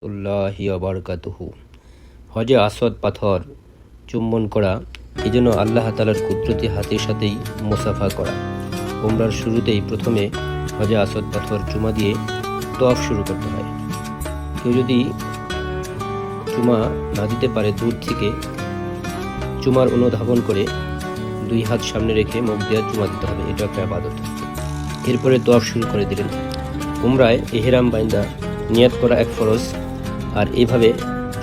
উল্লাহি বারাকাতুহু। হজে আসওয়াদ পাথর চুম্বন করা, এই জন্য আল্লাহ তাআলার কুদরতি হাতের সাথেই মুসাফা করা। উমরার শুরুতেই প্রথমে হজে আসওয়াদ পাথর চুমা দিয়ে তওয়াফ শুরু করতে হয়। কেউ যদি চুমা না দিতে পারে, দূর থেকে চুমার অনুধাবন করে দুই হাত সামনে রেখে মুখ দিয়ে চুমা দিতে হবে। এটা একটা ইবাদত। এরপরে তওয়াফ শুরু করে দিলেন। উমরায় ইহরাম বাইন্দা নিয়াত করা এক ফরজ, আর এইভাবে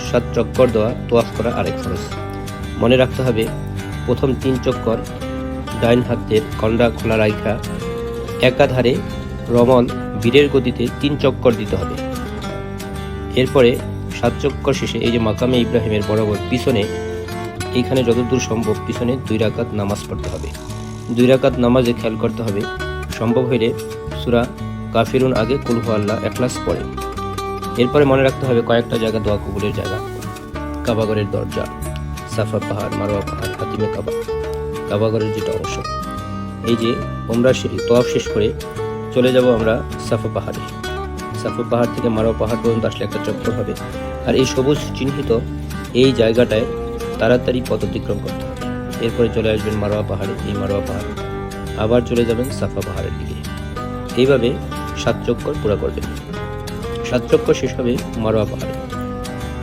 7 চক্কর দেওয়া তওয়াফ করা আরেক ফরজ। মনে রাখতে হবে, প্রথম 3 চক্কর ডাইন হাতের কন্ডা খোলা রাখা একাধারে রমল বীরের গতিতে 3 চক্কর দিতে হবে। এরপরে 7 চক্কর শেষে এই যে মাকামে ইব্রাহিমের বরাবর পিছনে, এইখানে যতদূর সম্ভব পিছনে 2 রাকাত নামাজ পড়তে হবে। 2 রাকাত নামাজে খেয়াল করতে হবে, সম্ভব হলে সূরা কাফিরুন আগে কুল হু আল্লাহ ইখলাস পড়ে। এরপরে মনে রাখতে হবে কয়েকটা জায়গা দোয়া কবুলের জায়গা: কাবাগরের দরজা, সাফা পাহাড়, মারওয়া পাহাড়, হাতিমে কাবা, কাবাগরের যেটা অংশ। এই যে উমরা তওয়াফ শেষ করে চলে যাব আমরা সাফা পাহাড়ে। সাফা পাহাড় থেকে মারওয়া পাহাড় পর্যন্ত আসলে একটা চক্কর হবে, আর এই সবুজ চিহ্নিত এই জায়গাটায় তাড়াতাড়ি পথ অতিক্রম করতে হবে। এরপরে চলে আসবেন মারওয়া পাহাড়ে। এই মারওয়া পাহাড় আবার চলে যাবেন সাফা পাহাড়ের দিকে। এইভাবে 7 চক্কর পুরা করবেন। 7 চক্কর শেষ হবে মারওয়া পাহাড়ে।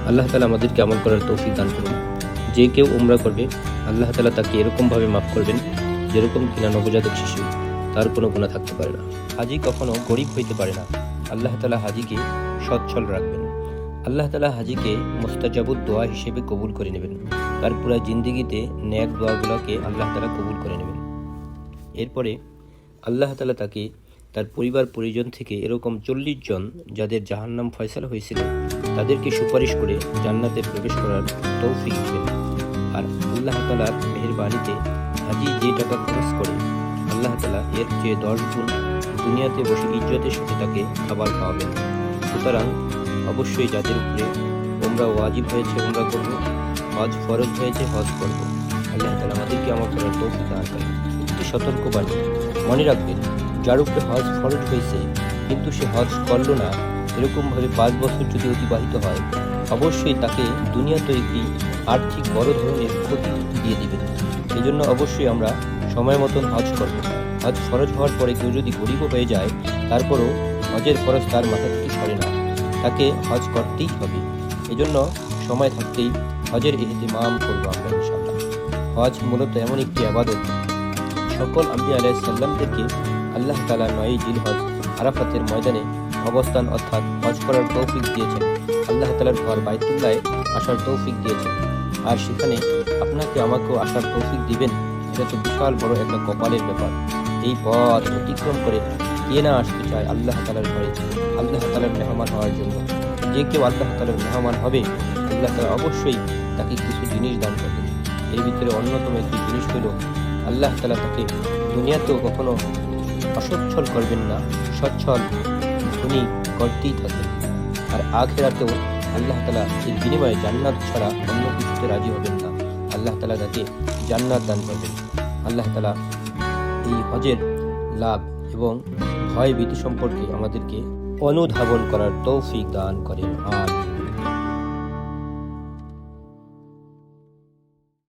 আল্লাহ তাআলা আমাদেরকে আমল করার তৌফিক দান করুন। যে কেউ উমরা করবে, আল্লাহ তাআলা তাকে এরকমভাবে মাফ করবেন যেরকম কিনা নবজাতক শিশু, তার কোনো গুনাহ থাকতে পারে না। হাজি কখনো গরিব হইতে পারে না। আল্লাহ তাআলা হাজিকে সচ্ছল রাখবেন। আল্লাহ তাআলা হাজিকে মুস্তাজাবুদ দোয়া হিসেবে কবুল করে নেবেন। তার পুরা জিন্দেগিতে নেক দোয়াগুলোকে আল্লাহ তাআলা কবুল করে নেবেন। এরপরে আল্লাহ তাআলা তাকে তার পরিবার পরিজন থেকে এরকম 40 জন যাদের জাহান্নাম ফয়সালা হয়েছিল, তাদেরকে সুপারিশ করে জান্নাতে প্রবেশ করার তৌফিক দিবেন। আর আল্লাহ তাআলার মেহেরবানিতে হাজি যে টাকা খরচ করে, আল্লাহ তাআলা এর চেয়ে 10 গুণ দুনিয়াতে বসে ইজ্জতের সাথে তাকে খাবার খাওয়াবেন। সুতরাং অবশ্যই যাদের উপরে উমরা ওয়াজিব হয়েছে উমরা করব, হজ ফরজ হয়েছে হজ করব। আল্লাহ তাআলা আমাদেরকে আমল করার তৌফিক দান করেন। একটি সতর্কবাণী, মনে রাখবেন, যার উপরে হজ ফরজ হয়েছে কিন্তু সে হজ করল না, এরকমভাবে 5 বছর যদি অতিবাহিত হয়, অবশ্যই তাকে দুনিয়াতে একটি আর্থিক বড় ধরনের ক্ষতি দিয়ে দিবেন। এই জন্য অবশ্যই আমরা সময় মতন হজ করব। হজ ফরজ হওয়ার পরে কেউ যদি গরিবও হয়ে যায়, তারপরও হজের ফরজ তার মাথা থেকে সরে না, তাকে হজ করতেই হবে। এই জন্য সময় থাকতেই হজের ইহতিমাম করবো আমরা ইনশাআল্লাহ। হজ মূলত এমন একটি ইবাদত, সকল আম্বিয়া আলাইহিস সালামদেরকে আল্লাহ তাআলা 9 জিলহজ আরাফাতের ময়দানে অবস্থান অর্থাৎ হজ করার তৌফিক দিয়েছেন। আল্লাহ তাআলার ঘর বাইতুল্লাহে আসার তৌফিক দিয়েছেন, আর সেখানে আপনাকে আমাকেও আসার তৌফিক দিবেন। এটা তো বিশাল বড় একটা কপালের ব্যাপার। এই পথ অতিক্রম করে কে না আসতে চায় আল্লাহ তাআলার ঘরে, আল্লাহ তাআলার মেহমান হওয়ার জন্য। যে কেউ আল্লাহ তাআলার মেহমান হবে, আল্লাহ তাআলা অবশ্যই তাকে কিছু জিনিস দান করবেন। এর ভিতরে অন্যতম একটি জিনিস হলো, আল্লাহ তাআলা তাকে দুনিয়াতেও কখনো অসচ্ছল করবেন না, সচ্ছল ধনী করতেই থাকবেন। আর আখিরাতেও আল্লাহ তাআলা এর বিনিময়ে জান্নাত ছাড়া অন্য কিছুতে রাজি হবেন না। আল্লাহ তাআলা তাকে জান্নাত দান করবেন। আল্লাহ তাআলা এই হজের লাভ এবং ভয় ভীতি সম্পর্কে আমাদেরকে অনুধাবন করার তৌফিক দান করেন। আমিন।